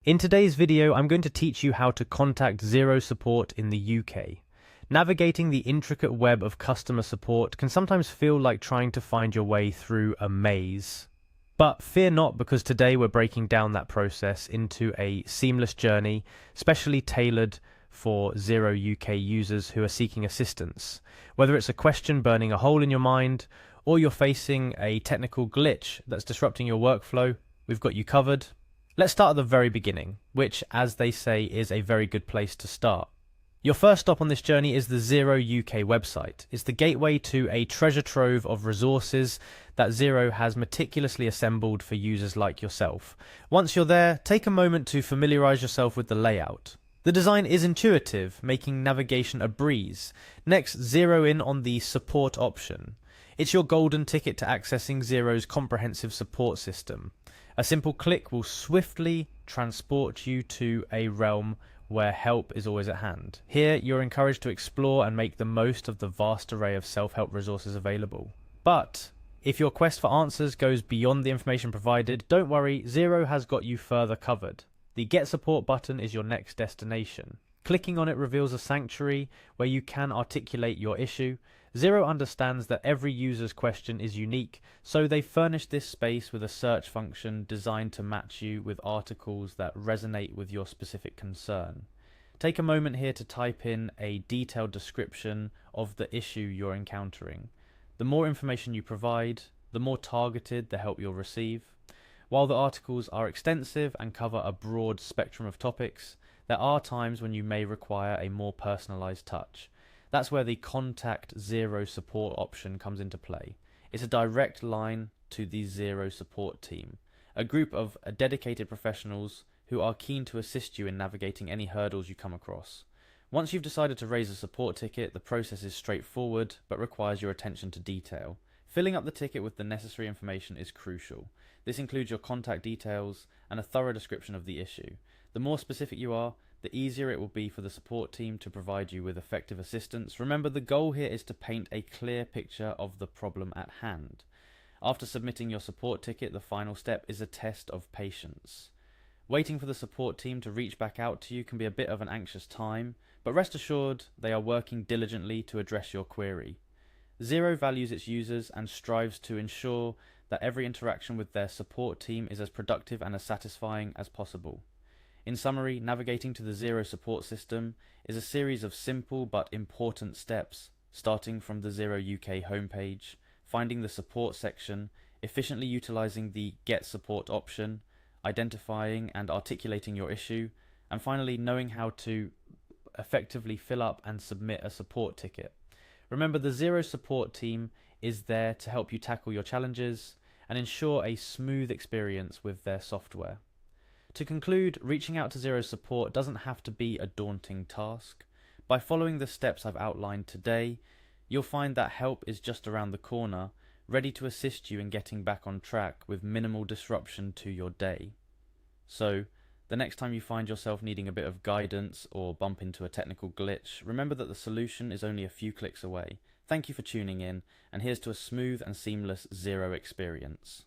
In today's video, I'm going to teach you how to contact Xero support in the UK. Navigating the intricate web of customer support can sometimes feel like trying to find your way through a maze. But fear not, because today we're breaking down that process into a seamless journey, specially tailored for Xero UK users who are seeking assistance. Whether it's a question burning a hole in your mind, or you're facing a technical glitch that's disrupting your workflow, we've got you covered. Let's start at the very beginning, which, as they say, is a very good place to start. Your first stop on this journey is the Xero UK website. It's the gateway to a treasure trove of resources that Xero has meticulously assembled for users like yourself. Once you're there, take a moment to familiarize yourself with the layout. The design is intuitive, making navigation a breeze. Next, zero in on the support option. It's your golden ticket to accessing Xero's comprehensive support system. A simple click will swiftly transport you to a realm where help is always at hand. Here, you're encouraged to explore and make the most of the vast array of self-help resources available. But if your quest for answers goes beyond the information provided, don't worry, Xero has got you further covered. The Get Support button is your next destination. Clicking on it reveals a sanctuary where you can articulate your issue. Xero understands that every user's question is unique, so they furnished this space with a search function designed to match you with articles that resonate with your specific concern. Take a moment here to type in a detailed description of the issue you're encountering. The more information you provide, the more targeted the help you'll receive. While the articles are extensive and cover a broad spectrum of topics, there are times when you may require a more personalized touch. That's where the Contact Xero support option comes into play. It's a direct line to the Xero support team, a group of dedicated professionals who are keen to assist you in navigating any hurdles you come across. Once you've decided to raise a support ticket, the process is straightforward but requires your attention to detail. Filling up the ticket with the necessary information is crucial. This includes your contact details and a thorough description of the issue. The more specific you are, the easier it will be for the support team to provide you with effective assistance. Remember, the goal here is to paint a clear picture of the problem at hand. After submitting your support ticket, the final step is a test of patience. Waiting for the support team to reach back out to you can be a bit of an anxious time, but rest assured they are working diligently to address your query. Xero values its users and strives to ensure that every interaction with their support team is as productive and as satisfying as possible. In summary, navigating to the Xero support system is a series of simple but important steps, starting from the Xero UK homepage, finding the support section, efficiently utilizing the Get Support option, identifying and articulating your issue, and finally knowing how to effectively fill up and submit a support ticket. Remember, the Xero support team is there to help you tackle your challenges and ensure a smooth experience with their software. To conclude, reaching out to Xero support doesn't have to be a daunting task. By following the steps I've outlined today, you'll find that help is just around the corner, ready to assist you in getting back on track with minimal disruption to your day. So, the next time you find yourself needing a bit of guidance or bump into a technical glitch, remember that the solution is only a few clicks away. Thank you for tuning in, and here's to a smooth and seamless Xero experience.